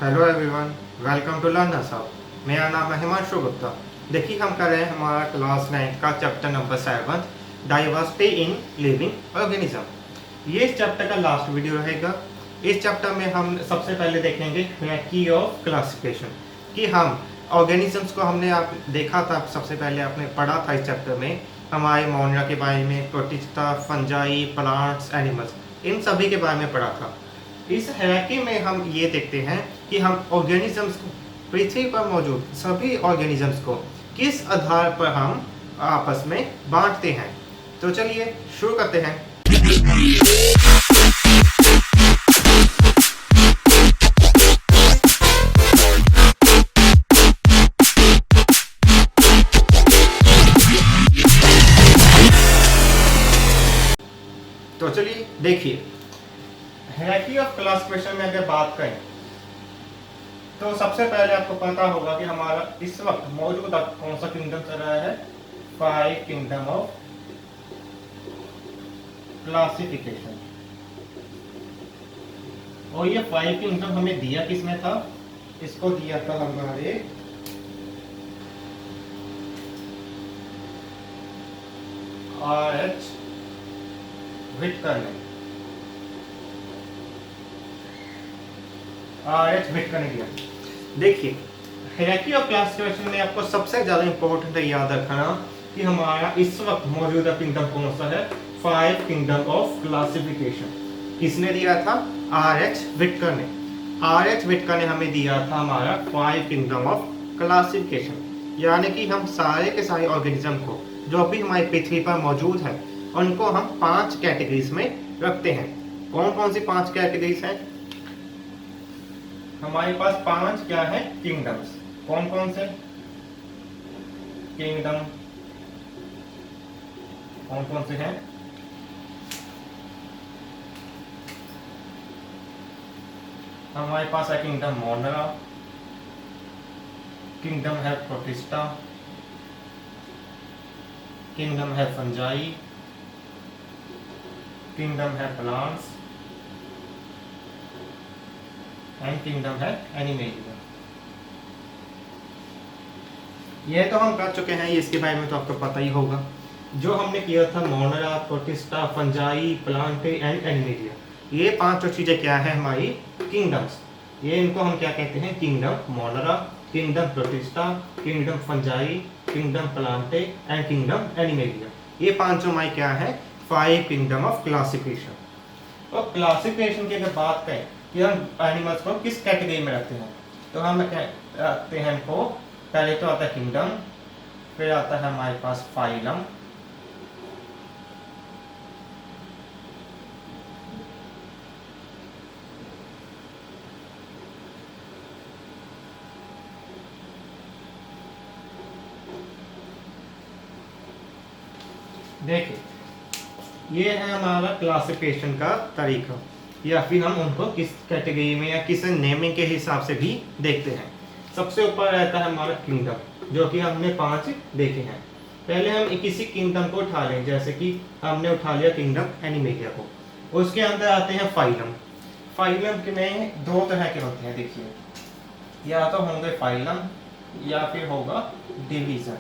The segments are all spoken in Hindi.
Hello everyone, welcome to learner Sahab. मेरा नाम है हिमांशु गुप्ता। देखिए, हम कर रहे हैं हमारा क्लास 9 का chapter number 7, diversity in living organism. ये इस चैप्टर का लास्ट वीडियो रहेगा। इस चैप्टर में हम सबसे पहले देखेंगे की ऑफ क्लासिफिकेशन, कि हम ऑर्गेनिजम्स को हमने आप देखा था, सबसे पहले आपने पढ़ा था इस चैप्टर में हमारे मोनिया के बारे में, प्रोटिस्टा, फंजाई, प्लांट्स, एनिमल्स, इन सभी के बारे में पढ़ा था। इस हायरार्की में हम ये देखते हैं कि हम ऑर्गेनिजम्स को, पृथ्वी पर मौजूद सभी ऑर्गेनिजम्स को किस आधार पर हम आपस में बांटते हैं। तो चलिए शुरू करते हैं। तो चलिए देखिए, हायरार्की ऑफ क्लासिफिकेशन में अगर बात करें तो सबसे पहले आपको पता होगा कि हमारा इस वक्त मौजूद कौन सा किंगडम चल रहा है, 5 किंगडम ऑफ क्लासिफिकेशन। और ये 5 किंगडम हमें दिया किसमें था? इसको दिया था हमारे R.H. व्हिटकर ने। दिया। देखिए, हायरार्की ऑफ क्लासिफिकेशन में आपको सबसे ज्यादा इंपॉर्टेंट है याद रखना कि हमारा इस वक्त मौजूदा किंगडम कौन सा है, 5 किंगडम ऑफ क्लासिफिकेशन। किसने दिया था? R.H. व्हिटकर ने। R.H. व्हिटकर ने हमें दिया था हमारा 5 किंगडम ऑफ क्लासिफिकेशन, यानी कि हम सारे के सारे ऑर्गेनिज्म को जो भी हमारी पृथ्वी पर मौजूद है उनको हम 5 कैटेगरीज में रखते हैं। कौन कौन सी 5 कैटेगरीज हैं? हमारे पास 5 क्या है? किंगडम्स। कौन कौन से किंगडम? कौन कौन से हैं? हमारे पास है किंगडम मोनरा, किंगडम है प्रोटिस्टा, किंगडम है फंजाई, किंगडम है प्लांट्स एंड किंगडम है एनिमेलिया। ये तो हम कर चुके हैं, इसके बारे में तो आपको पता ही होगा। जो हमने किया था मोनरा, protista, fungi, Plantae and animalia, ये 5 चीजें क्या है हमारी किंगडम्स। ये इनको हम क्या कहते हैं? Kingdom मोनरा, kingdom protista, kingdom fungi, kingdom Plantae and kingdom animalia. ये 5 हमारी क्या है? 5 किंगडम ऑफ क्लासिफिकेशन। और क्लासिफिकेशन की अगर बात करें कि हम एनिमल्स को किस कैटेगरी में रखते हैं, तो हम रखते हैं इनको, पहले तो आता है किंगडम, फिर आता है हमारे पास फाइलम, देखिए ये है हमारा क्लासिफिकेशन का तरीका, या फिर हम उनको किस कैटेगरी में या किस नेमिंग के हिसाब से भी देखते हैं। सबसे ऊपर रहता है हमारा किंगडम, जो कि हमने 5 देखे हैं। पहले हम किसी किंगडम को उठा लें, जैसे कि हमने उठा लिया किंगडम एनिमेलिया को। उसके अंदर आते हैं फाइलम। फाइलम में 2 तरह के होते हैं, देखिए, या तो होंगे फाइलम या फिर होगा डिवीजन।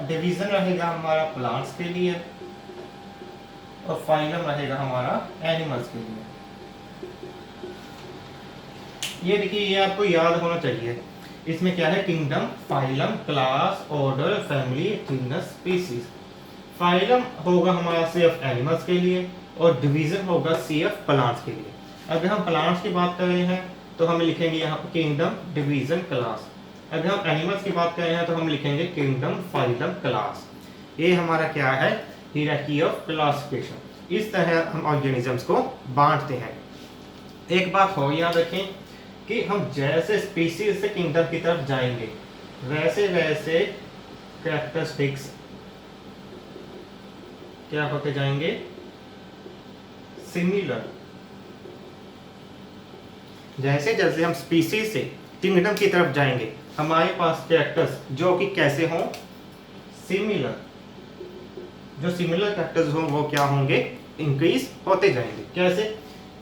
डिवीजन रहेगा हमारा प्लांट्स के लिए और फाइलम रहेगा हमारा एनिमल्स के लिए। ये देखिए, ये आपको याद होना चाहिए। इसमें क्या है? Kingdom, phylum, class, order, family, genus, species. Phylum होगा हमारा सिर्फ एनिमल्स के लिए और डिवीजन होगा सिर्फ प्लांट्स के लिए। अगर हम प्लांट्स की बात कर रहे हैं तो हम लिखेंगे यहाँ पर किंगडम, डिवीजन, क्लास। अगर हम एनिमल्स की बात कर रहे हैं तो हम लिखेंगे किंगडम, फाइलम, क्लास। ये हमारा क्या है? Hierarchy of classification. इस तरह हम ऑर्गेनिजम्स को बांटते हैं। एक बात हो याद रखें कि हम जैसे स्पीसीज से किंगडम की तरफ जाएंगे, वैसे वैसे कैरेक्टरिस्टिक्स क्या होते जाएंगे? सिमिलर। जैसे जैसे हम स्पीसीज से किंगडम की तरफ जाएंगे, हमारे पास कैरेक्टर्स जो कि कैसे हों? सिमिलर। जो सिमिलर कैरेक्टर्स हों वो क्या होंगे? इंक्रीज होते जाएंगे। कैसे?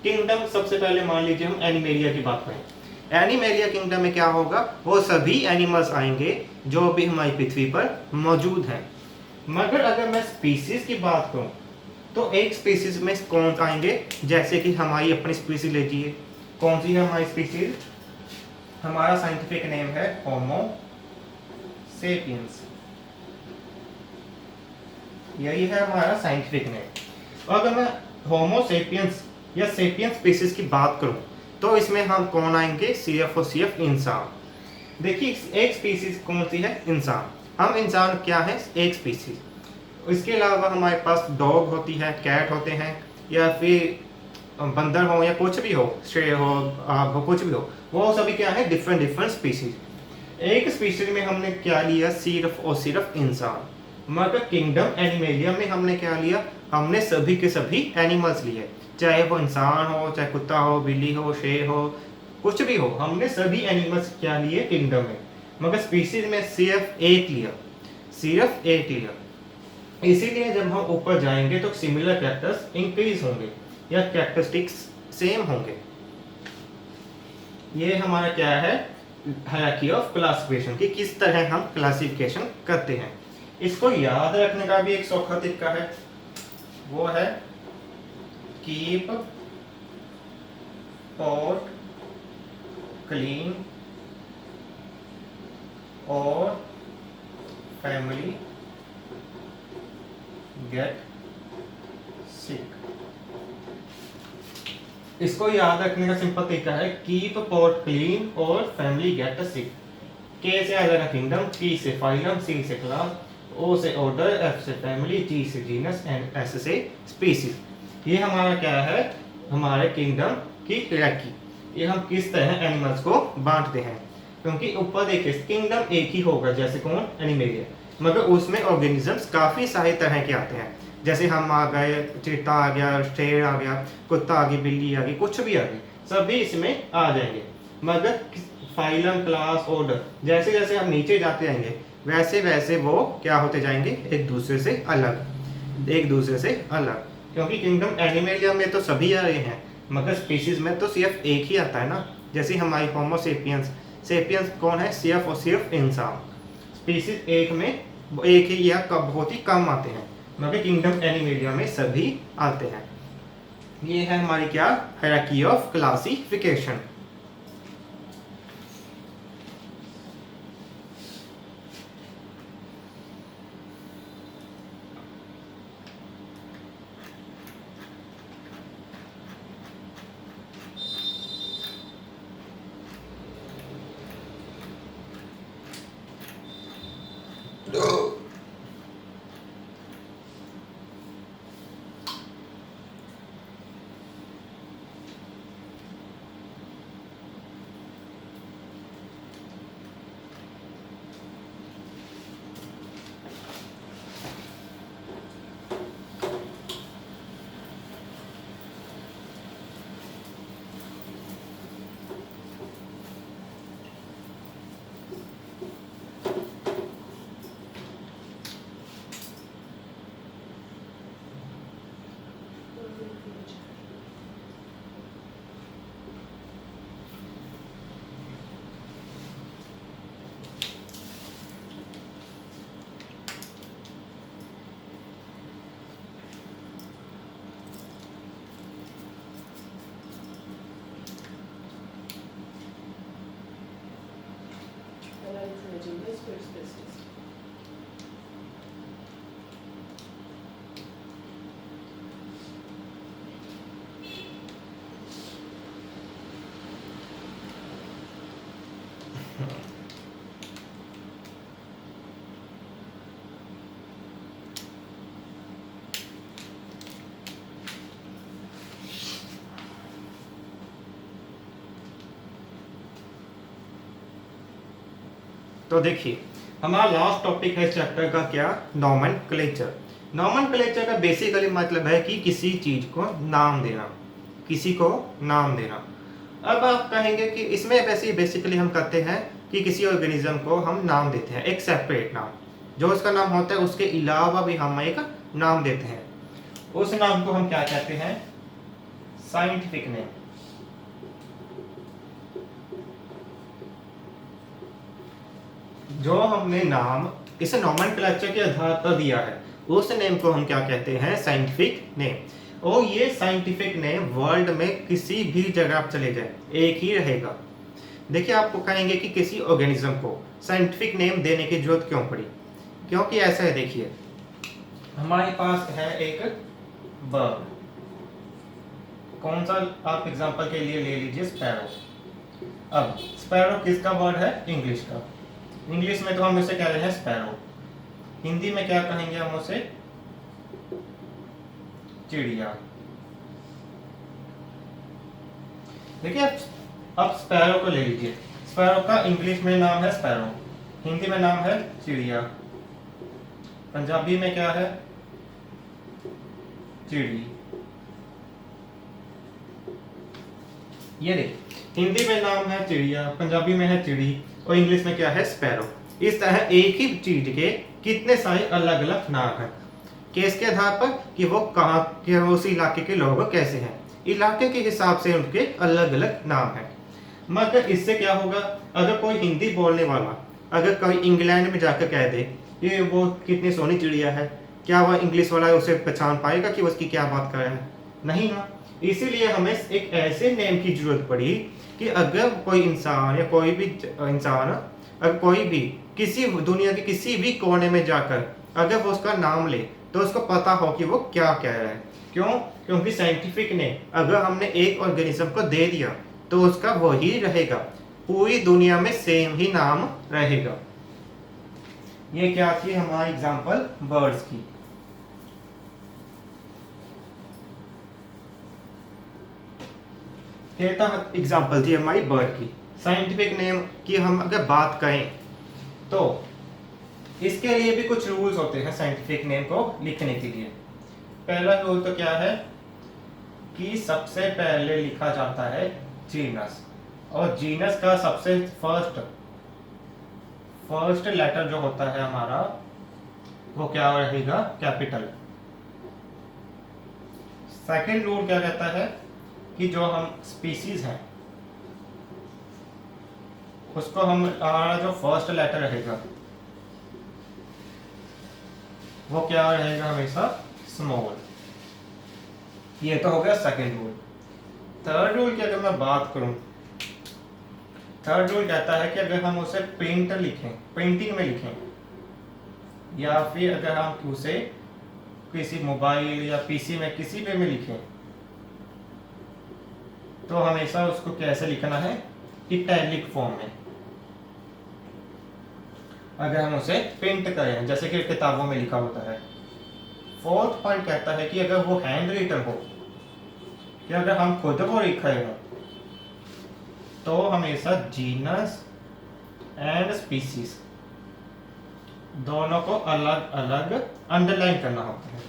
किंगडम सबसे पहले मान लीजिए हम एनिमेलिया की बात करें। एनिमेलिया किंगडम में क्या होगा, वो सभी एनिमल्स आएंगे जो भी हमारी पृथ्वी पर मौजूद हैं। मगर अगर मैं स्पीसीज की बात करूं तो एक स्पीसीज में कौन आएंगे, जैसे कि हमारी अपनी स्पीसीज लीजिए। कौन सी है हमारी स्पीसीज? हमारा साइंटिफिक नेम है होमो सेपियंस, यही है हमारा साइंटिफिक नेम। अगर मैं होमो सेपियंस या सेपियंस स्पीसीज की बात करूं तो इसमें हम कौन आएंगे, सिर्फ और सिर्फ इंसान। देखिए एक स्पीसीज कौन सी है, इंसान। हम इंसान क्या है, एक स्पीसीज। इसके अलावा हमारे पास डॉग होती है, कैट होते हैं, या फिर बंदर हो या कुछ भी हो, शेर हो, आग हो, कुछ भी हो, वो सभी क्या है, डिफरेंट डिफरेंट स्पीसीज। एक स्पीसीज में हमने क्या लिया, सिर्फ और सिर्फ इंसान। मगर किंगडम एनिमेलिया में हमने क्या लिया, हमने सभी के सभी एनिमल्स लिए, चाहे वो इंसान हो, चाहे कुत्ता हो, बिल्ली हो, शेर हो, कुछ भी हो, हमने सभी एनिमल्स क्या लिए किंगडम में। मगर स्पीसीज में सिर्फ एक लिया, सिर्फ एक लिया। इसीलिए जब हम ऊपर जाएंगे तो सिमिलर कैरेक्टर्स इंक्रीज होंगे या कैरेक्टरिस्टिक्स सेम होंगे। ये हमारा क्या है, हायरार्की ऑफ क्लासिफिकेशन की किस तरह हम क्लासिफिकेशन करते हैं। इसको याद रखने का भी एक सौखा तरीका है, वो है कीप पॉट क्लीन और फैमिली गेट सिक। इसको याद रखने का सिंपल तरीका है कीप पॉट क्लीन और फैमिली गेट सिक। के से आ जाएगा किंगडम, पी से फाइलम, सी से क्लास, ओ से ऑर्डर, एफ से फैमिली, जी से जीनस एंड एस से स्पीसीज। ये हमारा क्या है, हमारे किंगडम की हायरार्की। ये हम किस तरह एनिमल्स को बांटते हैं, क्योंकि ऊपर देखिए किंगडम एक ही होगा, जैसे कौन, एनिमेलिया, मगर उसमें ऑर्गेनिजम्स काफी सारे तरह के आते हैं। जैसे हम आ गए, चीता आ गया, शेर आ गया, कुत्ता आ गई, बिल्ली आ गई, कुछ भी आ गई, सभी इसमें आ जाएंगे। मगर फाइलम, क्लास, ऑर्डर, जैसे जैसे हम नीचे जाते जाएंगे वैसे वैसे वो क्या होते जाएंगे, एक दूसरे से अलग, एक दूसरे से अलग। क्योंकि किंगडम एनिमेलिया में तो सभी आ रहे हैं, मगर स्पीसीज में तो सिर्फ एक ही आता है ना। जैसे हमारी होमो सेपियंस, सेपियंस कौन है, सिर्फ और सिर्फ इंसान। स्पीसीज एक में एक ही या बहुत ही कम आते हैं, मगर किंगडम एनिमेलिया में सभी आते हैं। ये है हमारी क्या, हायरार्की ऑफ क्लासिफिकेशन। तो देखिए हमारा लास्ट टॉपिक है चैप्टर का क्या, नॉमेनक्लेचर। नॉमेनक्लेचर का बेसिकली मतलब है कि किसी चीज को नाम देना, किसी को नाम देना। अब आप कहेंगे कि इसमें वैसे बेसिकली हम करते हैं कि किसी ऑर्गेनिज्म को हम नाम देते हैं, एक सेपरेट नाम, जो उसका नाम होता है उसके अलावा भी हम एक नाम देते हैं। उस नाम को हम क्या कहते हैं, साइंटिफिक नेम। जो हमने नाम इस नोमेनक्लेचर के आधार पर दिया है उस नेम को हम क्या कहते हैं? Scientific name. और ये साइंटिफिक नेम वर्ल्ड में किसी भी जगह आप चले जाए एक ही रहेगा। देखिए, आपको कहेंगे कि किसी ऑर्गेनिज्म को साइंटिफिक नेम देने की जरूरत क्यों पड़ी? क्योंकि ऐसा है, देखिए हमारे पास है एक बर्ड। कौन सा आप एग्जांपल के लिए ले लीजिए? स्पैरो। अब स्पैरो किसका वर्ड है? इंग्लिश का। इंग्लिश में तो हम इसे कह रहे हैं स्पैरो। हिंदी में क्या कहेंगे हम उसे? चिड़िया। देखिए, अब स्पैरो को ले लीजिए। स्पैरो का इंग्लिश में नाम है स्पैरो, हिंदी में नाम है चिड़िया, पंजाबी में क्या है? चिड़ी। ये देख, हिंदी में नाम है चिड़िया, पंजाबी में है चिड़ी और इंग्लिश में क्या है? स्पैरो। इस तरह एक ही चीज के कितने सारे अलग अलग नाम हैं। किसके आधार पर? कि वो कहाँ के, उस इलाके के लोग कैसे हैं, इलाके के हिसाब से उनके अलग अलग नाम हैं। मगर इससे क्या होगा? अगर कोई हिंदी बोलने वाला अगर कोई इंग्लैंड में जाकर कह दे कि वो कितनी सोहनी चिड़िया है, क्या वह इंग्लिश वाला उसे पहचान पाएगा कि उसकी क्या बात कर रहा है? नहीं ना। इसीलिए हमें एक ऐसे नेम की जरूरत पड़ी कि अगर कोई इंसान या कोई भी इंसान, अगर कोई भी किसी दुनिया के किसी भी कोने में जाकर अगर वो उसका नाम ले तो उसको पता हो कि वो क्या कह रहा है। क्यों? क्योंकि साइंटिफिक ने अगर हमने एक ऑर्गेनिज्म को दे दिया तो उसका वही रहेगा, पूरी दुनिया में सेम ही नाम रहेगा। ये क्या थी हमारी एग्जांपल बर्ड्स की। एग्जांपल थी हमारी बर्ड की। साइंटिफिक नेम की हम अगर बात करें तो इसके लिए भी कुछ रूल्स होते हैं साइंटिफिक नेम को लिखने के लिए। पहला रूल तो क्या है कि सबसे पहले लिखा जाता है जीनस, और जीनस का सबसे फर्स्ट लेटर जो होता है हमारा वो क्या रहेगा? कैपिटल। सेकंड रूल क्या कहता है कि जो हम स्पीसीज हैं उसको हमारा जो फर्स्ट लेटर रहेगा वो क्या रहेगा? हमेशा स्मॉल। ये तो हो गया सेकंड रूल। थर्ड रूल की अगर मैं बात करूं, थर्ड रूल कहता है कि अगर हम उसे पेंटिंग में लिखें या फिर अगर हम उसे किसी मोबाइल या पीसी में किसी पे में लिखें तो हमेशा उसको कैसे लिखना है? इटैलिक फॉर्म में। अगर हम उसे प्रिंट करें जैसे कि किताबों में लिखा होता है। फोर्थ पॉइंट कहता है कि अगर वो हैंड रिटन हो, कि अगर हम खुद वो लिख रहे हो तो हमेशा जीनस एंड स्पीसीज दोनों को अलग अलग अंडरलाइन करना होता है।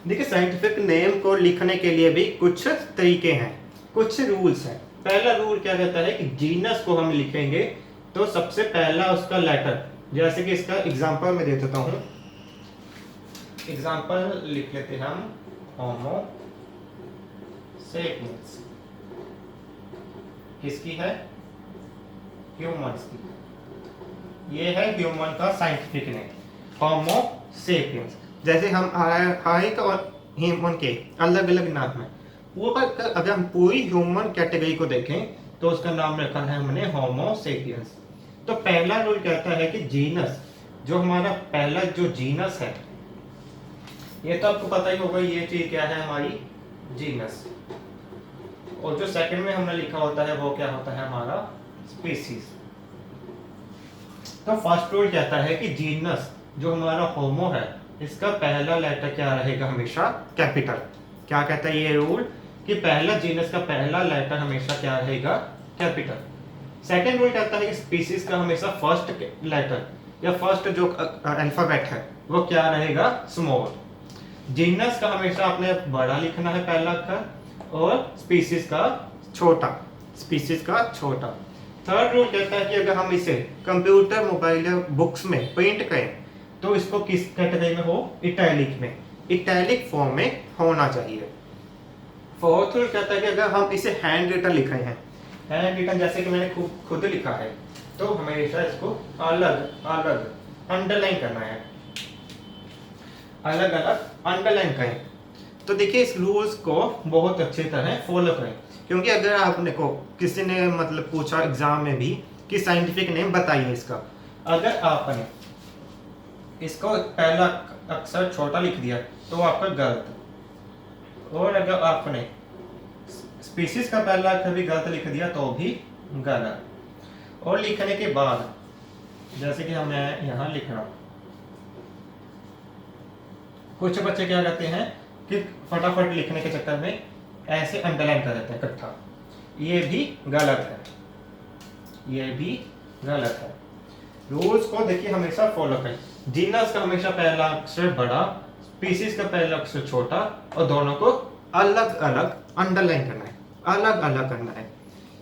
देखिए, साइंटिफिक नेम को लिखने के लिए भी कुछ तरीके हैं, कुछ रूल्स हैं। पहला रूल क्या कहता है कि जीनस को हम लिखेंगे तो सबसे पहला उसका लेटर, जैसे कि इसका एग्जांपल मैं दे देता हूं। एग्जांपल लिख लेते हैं हम होमो सेपियंस। किसकी है? ह्यूमंस की। ये है ह्यूमन का साइंटिफिक नेम होमो सेपियंस। जैसे हम हाइट और ह्यूमन के अलग अलग नाम हैं, वो अगर हम पूरी ह्यूमन कैटेगरी को देखें तो उसका नाम रखा है हमने होमो सेपियंस। तो पहला रूल कहता है कि जीनस, जो हमारा पहला जो जीनस है, ये तो आपको पता ही होगा ये चीज क्या है हमारी? जीनस। और जो सेकंड में हमने लिखा होता है वो क्या होता है? हमारा स्पीसीज। तो फर्स्ट रूल कहता है कि जीनस जो हमारा होमो है इसका पहला लेटर क्या रहेगा? हमेशा कैपिटल। क्या कहता है ये रूल? कि पहला जीनस का पहला लेटर हमेशा क्या रहेगा? कैपिटल। सेकंड रूल कहता है कि स्पीसीज का हमेशा फर्स्ट लेटर या फर्स्ट जो अल्फाबेट है वो क्या रहेगा? स्मॉल। जीनस का हमेशा आपने बड़ा लिखना है पहला अक्षर, और स्पीसीज का छोटा। थर्ड रूल कहता है कि अगर हम इसे कंप्यूटर, मोबाइल या बुक्स में प्रिंट करें तो इसको किस कैटेगरी में हो? इटैलिक में, इटैलिक फॉर्म में होना चाहिए। फोर्थ रूल कहता है कि अगर हम इसे हैंड रिटन लिखे हैं, हैंड रिटन जैसे कि मैंने खुद लिखा है, तो हमेशा इसको अलग अलग अंडरलाइन करना है, अलग अलग अंडरलाइन करें। तो देखिए इस रूल्स को बहुत अच्छी तरह फॉलो करें, क्योंकि अगर आपने को किसी ने मतलब पूछा एग्जाम में भी कि साइंटिफिक नेम बताइए इसका, अगर आपने इसको पहला अक्षर छोटा लिख दिया तो आपका गलत, और अगर आपने स्पीशीज का पहला अक्षर भी गलत लिख दिया तो भी गलत। और लिखने के बाद जैसे कि मैं यहाँ लिख रहा हूँ, कुछ बच्चे क्या करते हैं कि फटाफट लिखने के चक्कर में ऐसे अंडरलाइन कर देते हैं इकट्ठा, ये भी गलत है, ये भी गलत है। रूल्स को देखिए हमेशा फॉलो करें। जीनस का हमेशा पहला अक्षर बड़ा, स्पीशीज का पहला अक्षर छोटा, और दोनों को अलग अलग अंडरलाइन करना है, अलग अलग करना है।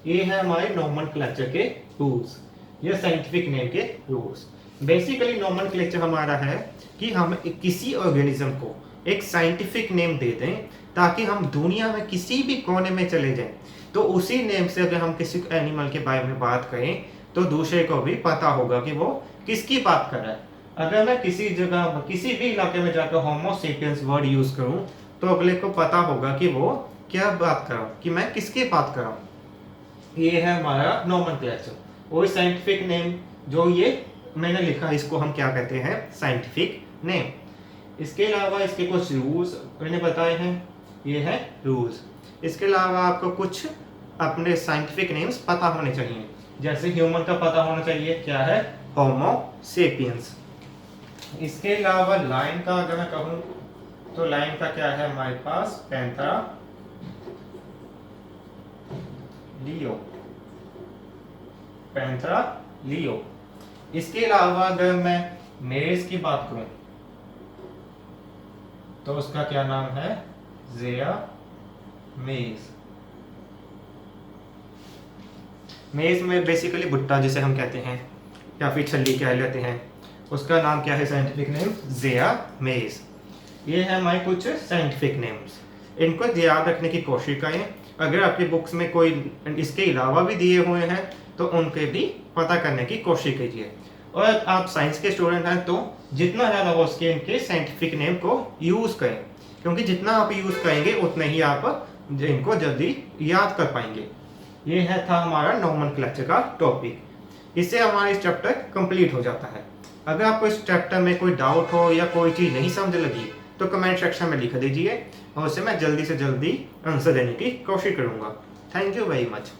ये है हमारे नोमेनक्लेचर के रूल्स, ये साइंटिफिक नेम के रूल्स। बेसिकली नोमेनक्लेचर हमारा है कि हम किसी ऑर्गेनिज्म को एक साइंटिफिक नेम दे दें, ताकि हम दुनिया में किसी भी कोने में चले जाएं तो उसी नेम से अगर हम किसी एनिमल के बारे में बात करें तो दूसरे को भी पता होगा कि वो किसकी बात कर रहा है। अगर मैं किसी जगह किसी भी इलाके में जाकर होमो सेपियंस वर्ड यूज करूं तो अगले को पता होगा कि वो क्या बात कर रहा हूं, कि मैं किसकी बात कर रहा हूं। ये है हमारा नोमेनक्लेचर। और साइंटिफिक नेम जो ये मैंने लिखा, इसको हम क्या कहते हैं, साइंटिफिक नेम। इसके अलावा इसके कुछ रूल्स मैंने बताए हैं, ये है रूल्स। इसके अलावा आपको कुछ अपने साइंटिफिक नेम्स पता होने चाहिए, जैसे ह्यूमन का पता होना चाहिए क्या है, होमो सेपियंस। इसके अलावा लाइन का अगर मैं कहूँ तो लाइन का क्या है हमारे पास, पैंथरा लियो, पैंथरा लियो। इसके अलावा अगर मैं मेज की बात करूं तो उसका क्या नाम है, ज़ेया मेज। मेज में बेसिकली भुट्टा जिसे हम कहते हैं या फिर छल्ली कह लेते हैं, उसका नाम क्या है साइंटिफिक नेम, ज़ेया मेज। ये है हमारे कुछ साइंटिफिक नेम्स, इनको याद रखने की कोशिश करें। अगर आपकी बुक्स में कोई इसके अलावा भी दिए हुए हैं तो उनके भी पता करने की कोशिश कीजिए। और आप साइंस के स्टूडेंट हैं तो जितना ज़्यादा हो सके इनके साइंटिफिक नेम को यूज़ करें, क्योंकि जितना आप यूज़ करेंगे उतना ही आप इनको जल्दी याद कर पाएंगे। ये है था हमारा नोमेनक्लेचर का टॉपिक। इससे हमारा इस चैप्टर कंप्लीट हो जाता है। अगर आपको इस चैप्टर में कोई डाउट हो या कोई चीज़ नहीं समझ लगी तो कमेंट सेक्शन में लिख दीजिए, और उसे मैं जल्दी से जल्दी आंसर देने की कोशिश करूँगा। Thank you very much.